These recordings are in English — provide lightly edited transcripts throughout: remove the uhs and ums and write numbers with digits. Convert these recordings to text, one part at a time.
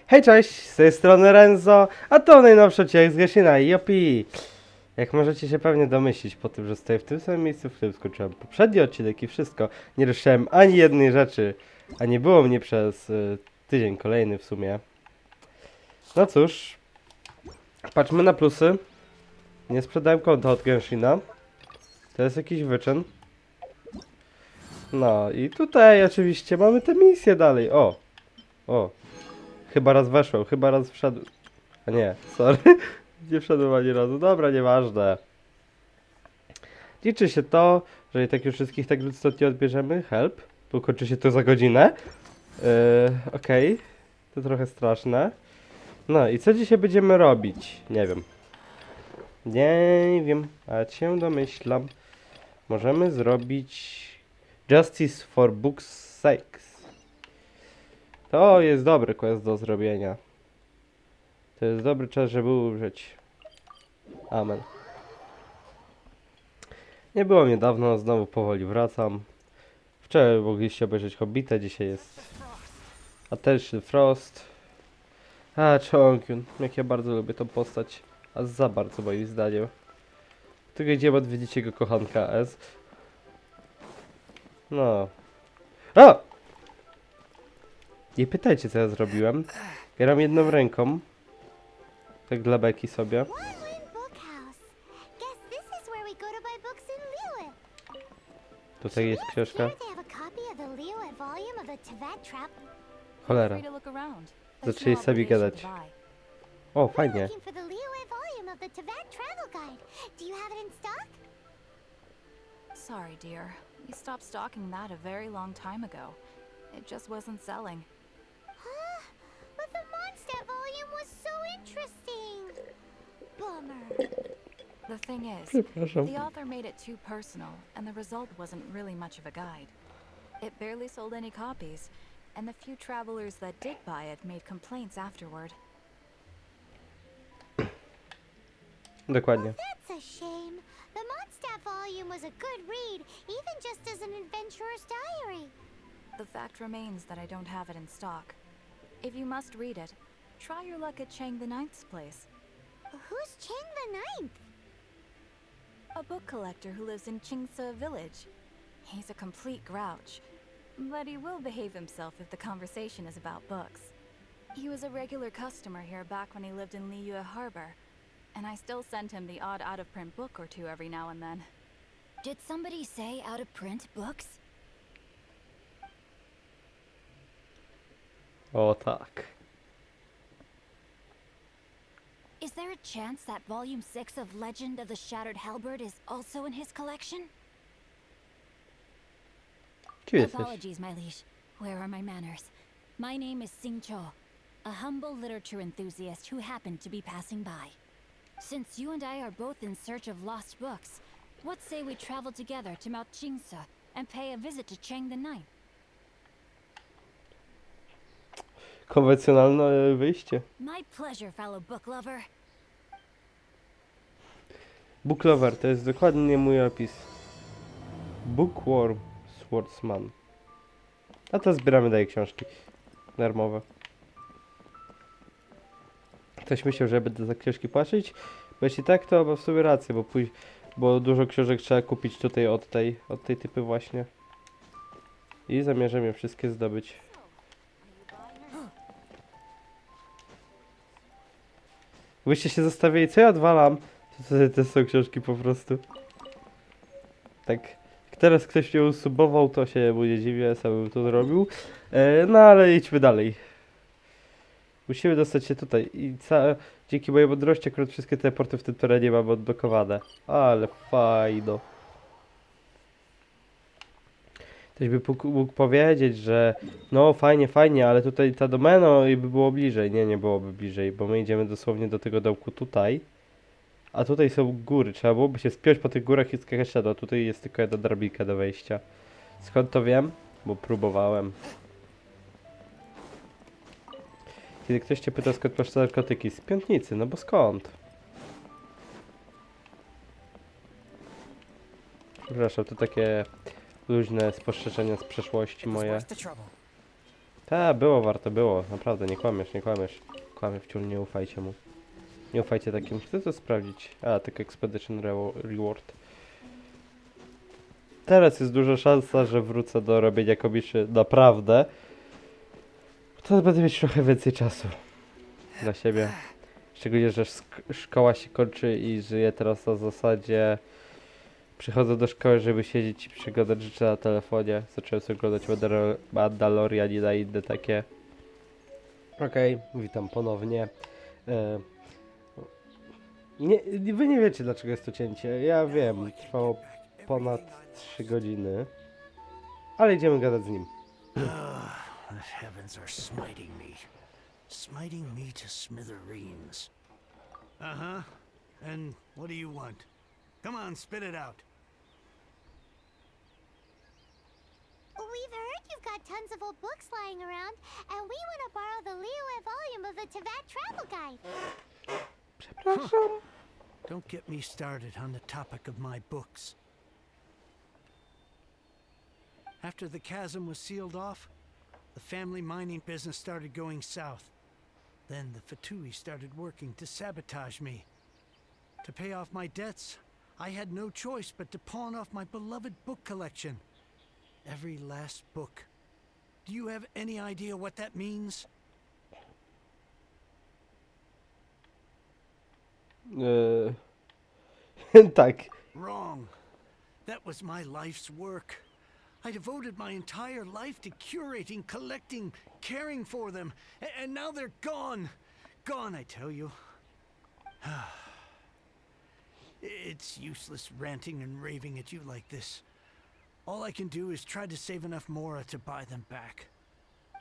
Hej, cześć, z tej strony Renz.o.o, a to najnowszy odcinek z Genshina Impact. Jak możecie się pewnie domyślić po tym, że stoję w tym samym miejscu, w którym skończyłem poprzedni odcinek i wszystko, nie ruszyłem ani jednej rzeczy, a nie było mnie przez tydzień kolejny w sumie. No cóż, patrzmy na plusy. Nie sprzedałem konta od Genshina. To jest jakiś wyczyn. No i tutaj oczywiście mamy tę misję dalej. O. Chyba raz weszłem, chyba raz wszedł. A nie, sorry. Nie wszedłem ani razu. Dobra, nieważne. Liczy się to, że i tak już wszystkich tak istotnie odbierzemy. Help. Bo kończy się to za godzinę. Okej. To trochę straszne. No i co dzisiaj będziemy robić? Nie wiem. Nie wiem, ale się domyślam. Możemy zrobić Justice for Books Sakes. To jest dobry quest do zrobienia. To jest dobry czas, żeby użyć. Amen. Nie było mnie dawno, znowu powoli wracam. Wczoraj mogliście obejrzeć Hobbita, dzisiaj jest Attention Frost. A, Chongyun, jak ja bardzo lubię tą postać. A za bardzo moim zdaniem. Tylko idziemy odwiedzić jego kochanka S. No. O! Nie pytajcie, co ja zrobiłem. Gram jedną ręką. Tak dla beki sobie. Tutaj jest książka. Cholera. Zaczęli sobie gadać. O, fajnie. Sorry, dear. We stopped stocking that a very long time ago. It just wasn't selling. But the Mondstadt volume was so interesting. Bummer. The thing is, Przepraszam. the author made it too personal, and the result wasn't really much of a guide. It barely sold any copies, and the few travelers that did buy it made complaints afterward. Dokładnie. That's a shame. The Mondstadt volume was a good read, even just as an adventurer's diary. The fact remains that I don't have it in stock. If you must read it, try your luck at Chang the Ninth's place. Who's Chang the Ninth? A book collector who lives in Qingce village. He's a complete grouch, but he will behave himself if the conversation is about books. He was a regular customer here back when he lived in Liyue Harbor, and I still send him the odd out-of-print book or two every now and then. Did somebody say out-of-print books? O tak. Is there a chance that Volume 6 of Legend of the Shattered Halberd is also in his collection? Kim jesteś? Apologies, my liege. Where are my manners? My name is Sing Cho, a humble literature enthusiast who happened to be passing by. Since you and I are both in search of lost books, what say we travel together to Mount Qingce and pay a visit to Chang the Ninth? Konwencjonalne wyjście. My pleasure, fellow book lover. Book Lover, to jest dokładnie mój opis. Bookworm Swordsman. A to zbieramy dalej książki. Darmowe. Ktoś myślał, że będę za książki płacić? Bo jeśli tak, to ma w sobie rację, bo dużo książek trzeba kupić tutaj od tej typy właśnie. I zamierzam je wszystkie zdobyć. Byście się zostawili, co ja odwalam? To są książki po prostu. Tak, jak teraz ktoś mnie usubował, to się mu nie dziwię, sam bym to zrobił. No ale idźmy dalej. Musimy dostać się tutaj i dzięki mojej mądrości akurat wszystkie te porty w tym terenie mamy odblokowane. Ale fajno. Ktoś by mógł powiedzieć, że no fajnie, fajnie, ale tutaj ta domena i by było bliżej. Nie byłoby bliżej, bo my idziemy dosłownie do tego dołku tutaj. A tutaj są góry, trzeba byłoby się spiąć po tych górach i skakać na dół. Tutaj jest tylko jedna drabinka do wejścia. Skąd to wiem? Bo próbowałem. Kiedy ktoś cię pyta, skąd masz narkotyki? Z piątnicy, no bo skąd? Przepraszam, to takie luźne spostrzeżenia z przeszłości moje. Było, warto było. Naprawdę, nie kłamiesz, nie kłamiesz. Kłamie wciul, nie ufajcie mu. Nie ufajcie takim. Chcę to sprawdzić. Tylko Expedition Reward. Teraz jest duża szansa, że wrócę do robienia komiszy naprawdę. To będę mieć trochę więcej czasu dla siebie. Szczególnie, że szkoła się kończy i żyję teraz na zasadzie przychodzę do szkoły, żeby siedzieć i przeglądać rzeczy na telefonie. Zacząłem sobie oglądać Mandalorian i na inne takie. Okej, witam ponownie. Wy nie wiecie, dlaczego jest to cięcie. Ja wiem, trwało ponad 3 godziny. Ale idziemy gadać z nim. The heavens are smiting me. Smiting me to smithereens. Uh-huh. And what do you want? Come on, spit it out. We've heard you've got tons of old books lying around, and we want to borrow the Liyue volume of the Teyvat Travel Guide. Przepraszam. Don't get me started on the topic of my books. After the chasm was sealed off, the family mining business started going south. Then the Fatui started working to sabotage me. To pay off my debts, I had no choice but to pawn off my beloved book collection. Every last book. Do you have any idea what that means? Tak. Wrong. That was my life's work. I devoted my entire life to curating, collecting, caring for them, and now they're gone. Gone, I tell you. It's useless ranting and raving at you like this. All I can do is try to save enough Mora to buy them back.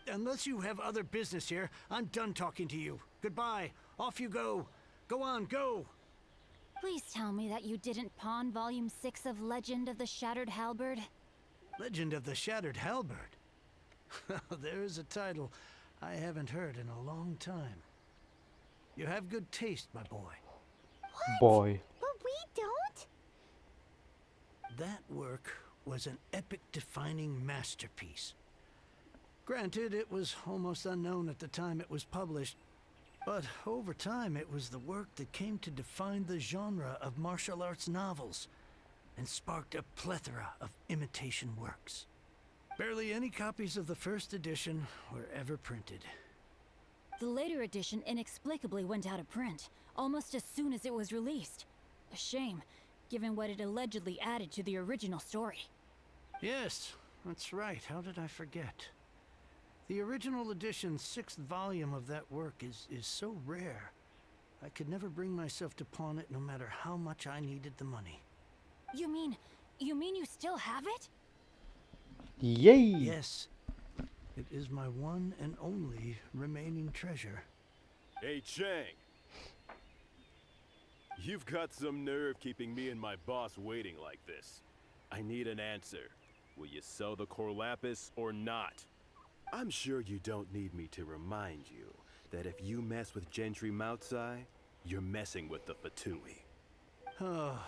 Unless you have other business here, I'm done talking to you. Goodbye. Off you go. Go on, go. Please tell me that you didn't pawn Volume 6 of Legend of the Shattered Halberd. Legend of the Shattered Halberd. There's a title I haven't heard in a long time. You have good taste, my boy. Boy. But we don't? That work was an epic-defining masterpiece. Granted, it was almost unknown at the time it was published, but over time it was the work that came to define the genre of martial arts novels and sparked a plethora of imitation works. Barely any copies of the first edition were ever printed. The later edition inexplicably went out of print, almost as soon as it was released. A shame, given what it allegedly added to the original story. Yes, that's right. How did I forget? The original edition's 6th volume of that work is so rare. I could never bring myself to pawn it no matter how much I needed the money. You mean you still have it? Yay! Yes, it is my one and only remaining treasure. Hey, Chang. You've got some nerve keeping me and my boss waiting like this. I need an answer. Will you sell the Corlapis or not? I'm sure you don't need me to remind you that if you mess with Gentry Moutsai, you're messing with the Fatui. Oh,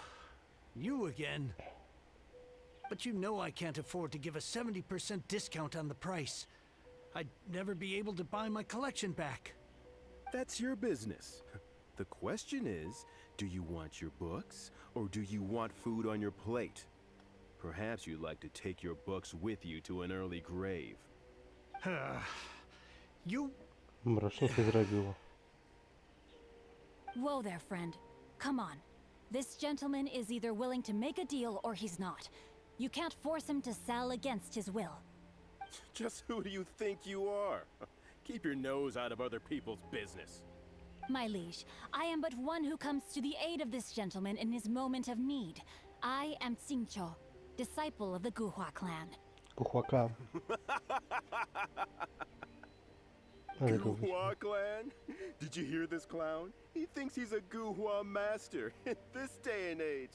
you again. But you know I can't afford to give a 70% discount on the price. I'd never be able to buy my collection back. That's your business. The question is, do you want your books, or do you want food on your plate? Perhaps you'd like to take your books with you to an early grave. You... Mrocznie się zrobiło. Whoa there, friend. Come on. This gentleman is either willing to make a deal or he's not. You can't force him to sell against his will. Just who do you think you are? Keep your nose out of other people's business. My liege, I am but one who comes to the aid of this gentleman in his moment of need. I am Xingqiu, disciple of the Guhua clan. Kuchła klam. Ale to Guhua clan? Did you hear this clown? He thinks he's a Guhua master in this day and age.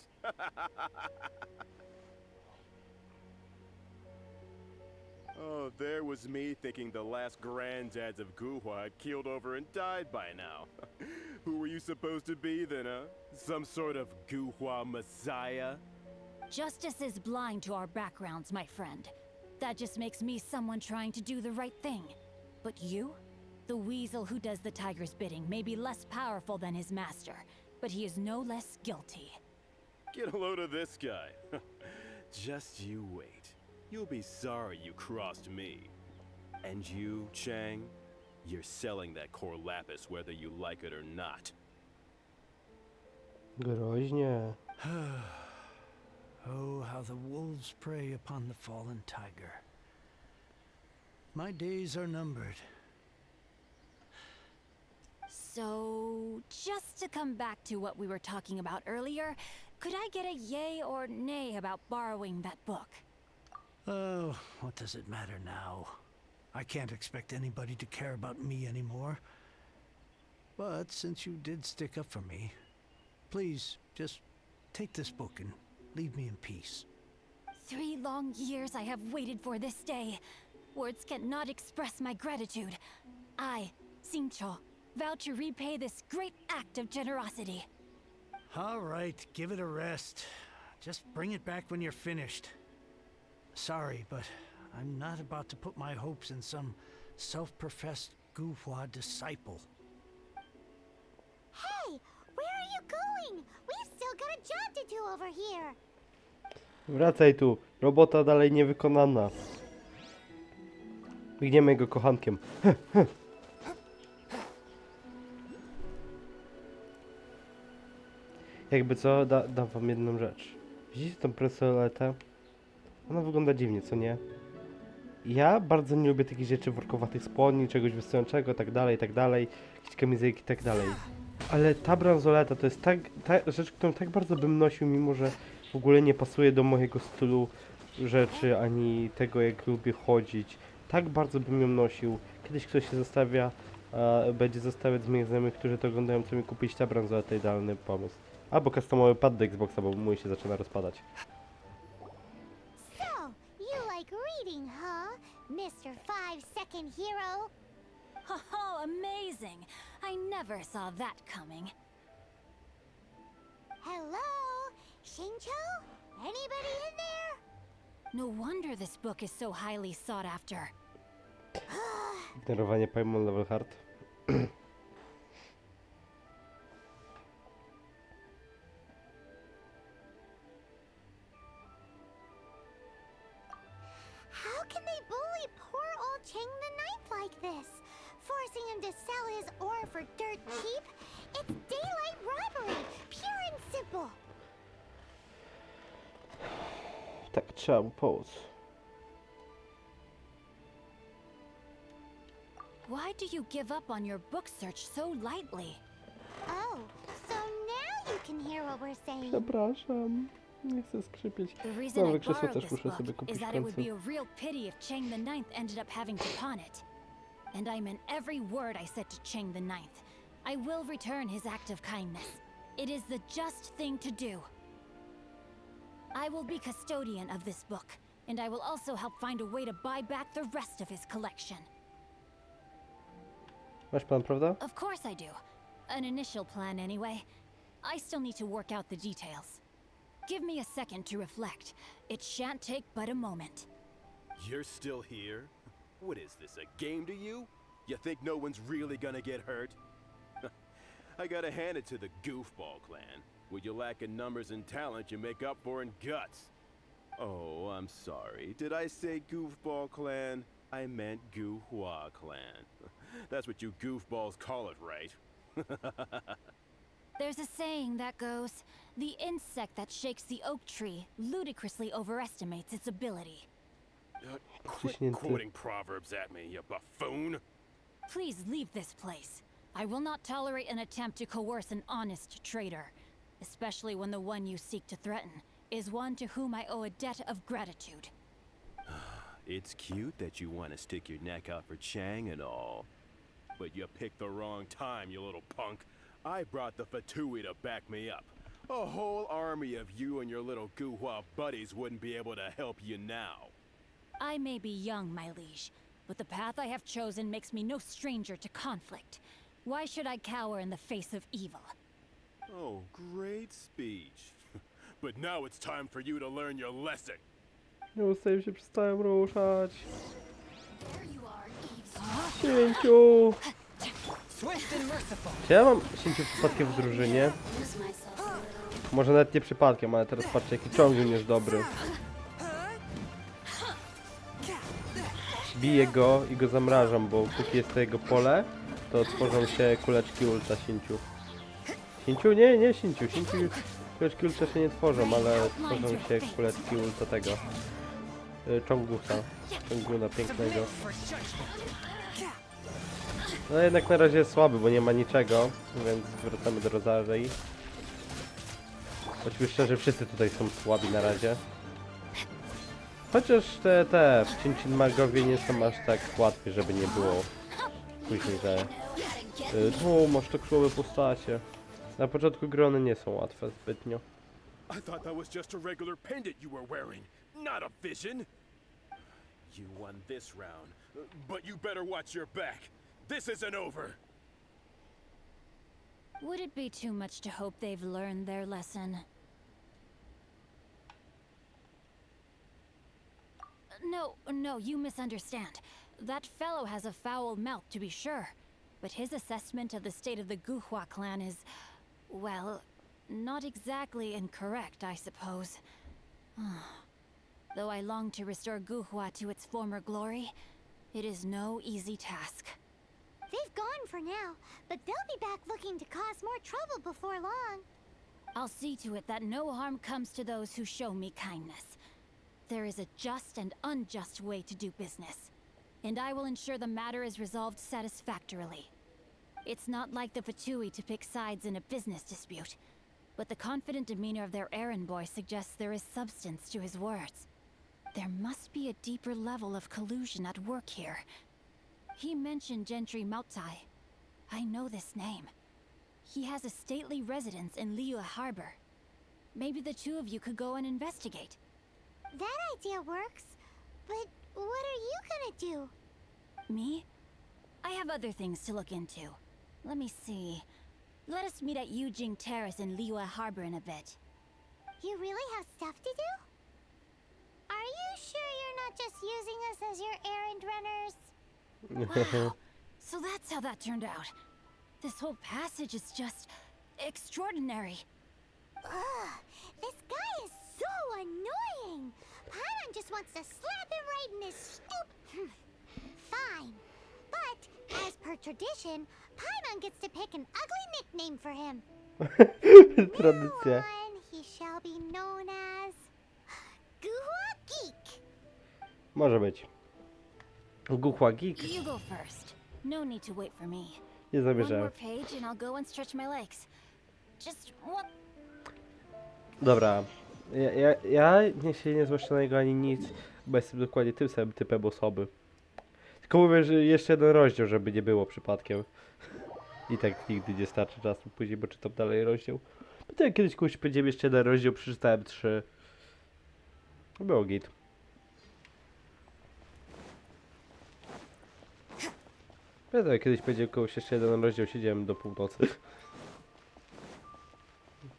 Oh, there was me thinking the last granddads of Guhua had keeled over and died by now. Who were you supposed to be then, huh? Some sort of Guhua messiah? Justice is blind to our backgrounds, my friend. That just makes me someone trying to do the right thing. But you? The weasel who does the tiger's bidding may be less powerful than his master, but he is no less guilty. Get a load of this guy. Just you wait. You'll be sorry you crossed me. And you, Chang, you're selling that core lapis whether you like it or not. Groźnie. Oh, how the wolves prey upon the fallen tiger. My days are numbered. So, just to come back to what we were talking about earlier, could I get a yay or nay about borrowing that book? Oh, what does it matter now? I can't expect anybody to care about me anymore. But since you did stick up for me, please, just take this book and leave me in peace. 3 long years I have waited for this day. Words cannot express my gratitude. I, Xingqiu, vow to repay this great act of generosity. All right, give it a rest. Just bring it back when you're finished. Sorry, but I'm not about to put my hopes in some self-professed Guhua disciple. Hey, where are you going? We've still got a job to do over here. Wracaj tu. Robota dalej niewykonana. Biegniemy jego kochankiem. Jakby co, dam wam jedną rzecz. Widzicie tą presoletę? Ona wygląda dziwnie, co nie? Ja bardzo nie lubię takich rzeczy workowatych spodni, czegoś wystającego, tak dalej, jakieś kamizelki, tak dalej. Ale ta bransoleta to jest ta rzecz, którą tak bardzo bym nosił, mimo że w ogóle nie pasuje do mojego stylu rzeczy, ani tego, jak lubię chodzić. Tak bardzo bym ją nosił. Kiedyś ktoś się będzie zostawiać z moich znajomych, którzy to oglądają, co mi kupić ta bransoleta, idealny pomysł. Albo customowy pad do Xboxa, bo mój się zaczyna rozpadać. So, you like reading, huh? Mr. 5-second hero? Oh, amazing! I never saw that coming. Hello? Xingqiu? Anybody in there? No wonder this book is so highly sought after. Ignorowanie Paimon Level Hard. How can they bully poor old Chang the Ninth like this? Forcing him to sell his ore for dirt cheap? It's daylight robbery, pure and simple. Tak, trzeba mu pomóc. Why do you give up on your book search so lightly? Oh, so now you can hear what we're saying. Przepraszam. Nie chcę skrzypieć. The reason I Nowe krzesło borrowed też this muszę sobie book kupić is w that it would końcu. be a real pity if Chang the Ninth ended up having to pawn it. And I meant every word I said to Chang the Ninth. I will return his act of kindness. It is the just thing to do. I will be custodian of this book, and I will also help find a way to buy back the rest of his collection. Masz plan, prawda? Of course I do. An initial plan anyway. I still need to work out the details. Give me a second to reflect. It shan't take but a moment. You're still here? What is this, a game to you? You think no one's really gonna get hurt? I gotta hand it to the Goofball clan. What you lack in numbers and talent, you make up for in guts. Oh, I'm sorry. Did I say Goofball clan? I meant Guhua clan. That's what you goofballs call it, right? There's a saying that goes, the insect that shakes the oak tree ludicrously overestimates its ability. Quit quoting proverbs at me, you buffoon! Please leave this place. I will not tolerate an attempt to coerce an honest trader, especially when the one you seek to threaten is one to whom I owe a debt of gratitude. It's cute that you want to stick your neck out for Chang and all. But you picked the wrong time, you little punk. I brought the Fatui to back me up. A whole army of you and your little Guhua buddies wouldn't be able to help you now. I may be young, my liege, but the path I have chosen makes me no stranger to conflict. Why should I cower in the face of evil? Oh, great speech. But now it's time for you to learn your lesson. Nie ustaję się, przestałem ruszać. There you are, eavesdropper. Sięciu! Czy ja mam Sięciu przypadkiem w drużynie? Może nawet nie przypadkiem, ale teraz patrzcie jaki ciągnik jest dobry. Biję go i go zamrażam, bo póki jest to jego pole, to tworzą się kuleczki ulta Sięciu. Sięciu? Nie Sięciu. Sięciu kuleczki ulta się nie tworzą, ale tworzą się kuleczki ulta tego. Czongusa. Czonguna pięknego. No jednak na razie jest słaby, bo nie ma niczego, więc wracamy do Rosarii. Choćby szczerze, wszyscy tutaj są słabi na razie. Chociaż te Cincin magowie nie są aż tak łatwi, żeby nie było później, że masz tak słabe postacie. Na początku gry one nie są łatwe zbytnio. I thought that was just a regular pendant you were wearing, not a vision. You won this round, but you better watch your back. This isn't over. Would it be too much to hope they've learned their lesson? No, you misunderstand. That fellow has a foul mouth, to be sure. But his assessment of the state of the Guhua clan is, well, not exactly incorrect, I suppose. Though I long to restore Guhua to its former glory, it is no easy task. They've gone for now, but they'll be back looking to cause more trouble before long. I'll see to it that no harm comes to those who show me kindness. There is a just and unjust way to do business, and I will ensure the matter is resolved satisfactorily. It's not like the Fatui to pick sides in a business dispute, but the confident demeanor of their errand boy suggests there is substance to his words. There must be a deeper level of collusion at work here. He mentioned Gentry Mautai. I know this name. He has a stately residence in Liyue Harbor. Maybe the two of you could go and investigate. That idea works, but what are you gonna do? Me? I have other things to look into. Let me see. Let us meet at Yujing Terrace in Liyue Harbor in a bit. You really have stuff to do? Are you sure you're not just using us as your errand runners? Wow. So that's how that turned out. This whole passage is just extraordinary. Ugh, this guy is so annoying. Paimon just wants to slap him right in his stupid... Fine. But, as per tradition, Paimon gets to pick an ugly nickname for him. Now Tradycja. on, he shall be known as... Guhua Geek. Może być. Guhua Geek? You go first. No need to wait for me. Nie One zamierzałem. more page and I'll go and stretch my legs. Just one... Dobra. Ja nie się nie złoszczę na niego ani nic, bo jestem dokładnie tym samym typem osoby. Tylko mówię, że jeszcze jeden rozdział, żeby nie było przypadkiem. I tak nigdy nie starczy czasu później, bo czytam dalej rozdział. Potem kiedyś komuś powiedziałem jeszcze jeden rozdział, przeczytałem 3. Było git. Pamiętam, kiedyś powiedziałem komuś jeszcze jeden rozdział, siedziałem do północy.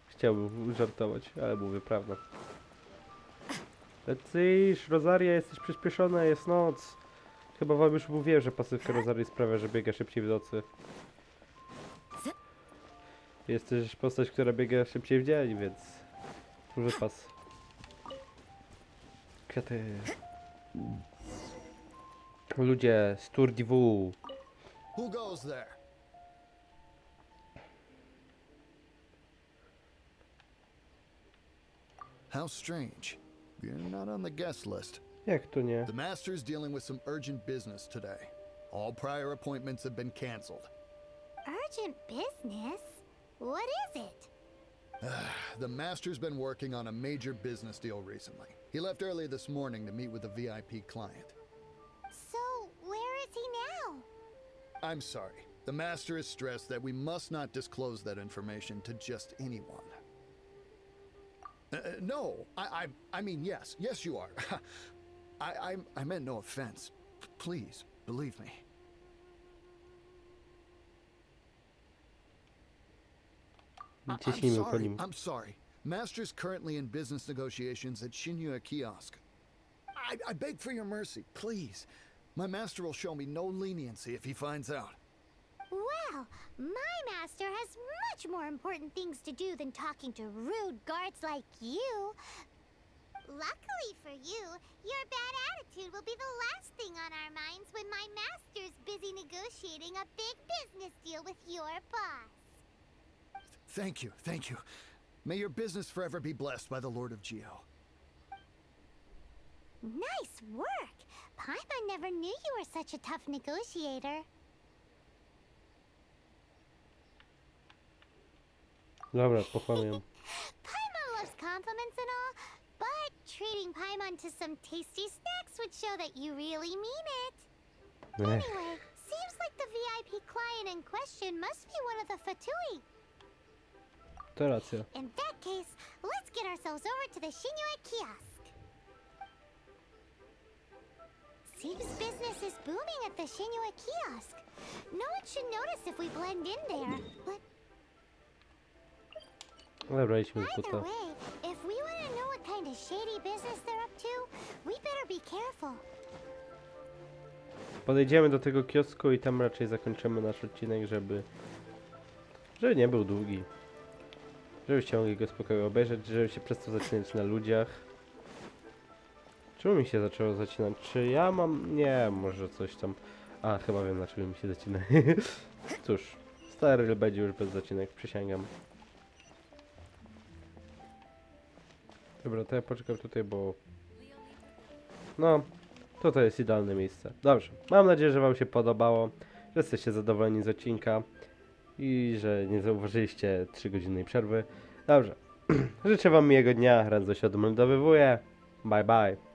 Chciałbym żartować, ale mówię prawdę. Lecisz, Rosaria, jesteś przyspieszona, jest noc. Chyba wam już mówiłem, że pasywka Rosarii sprawia, że biega szybciej w nocy. Jest też postać, która biega szybciej w dzień, więc... wypas. Kwiaty. Ludzie, Sturdiwu. Who goes there? How strange. You're not on the guest list. Jak to nie? The master's dealing with some urgent business today. All prior appointments have been canceled. Urgent business? What is it? The master's been working on a major business deal recently. He left early this morning to meet with a VIP client. So, where is he now? I'm sorry. The master is stressed that we must not disclose that information to just anyone. No, I mean, yes, you are. I meant no offense. Please, believe me. Ciśnijmy po nim. I'm sorry. Master's currently in business negotiations at Shinyue Kiosk. I beg for your mercy, please. My master will show me no leniency if he finds out. Well, my master has much more important things to do than talking to rude guards like you. Luckily for you, your bad attitude will be the last thing on our minds when my master's busy negotiating a big business deal with your boss. Thank you, thank you. May your business forever be blessed by the Lord of Geo. Nice work! Paimon never knew you were such a tough negotiator. Dobra, pochwalę ją. Paimon loves compliments and all, but treating Paimon to some tasty snacks would show that you really mean it. Anyway, seems like the VIP client in question must be one of the Fatui. To racja. In that case, let's get ourselves over to the Shinue kiosk. Seems business is booming at the Shinue kiosk. No one should notice if we blend in there, but Dobra, idźmy z either buta. way, if we want to know what kind of shady business they're up to, we better be careful. Podejdziemy do tego kiosku i tam raczej zakończymy nasz odcinek, żeby nie był długi. Żebyście mogli go spokojnie obejrzeć, żeby się przestał zacinać na ludziach. Czemu mi się zaczęło zacinać? Czy ja mam... Nie, może coś tam... A, chyba wiem, dlaczego mi się zacina. Cóż, stary będzie już bez zacinek, przysięgam. Dobra, to ja poczekam tutaj, bo... No, tutaj jest idealne miejsce. Dobrze, mam nadzieję, że wam się podobało, że jesteście zadowoleni z odcinka i że nie zauważyliście 3-godzinnej przerwy. Dobrze, życzę wam miłego dnia, Renz.o.o się odmeldowywuje. Bye bye.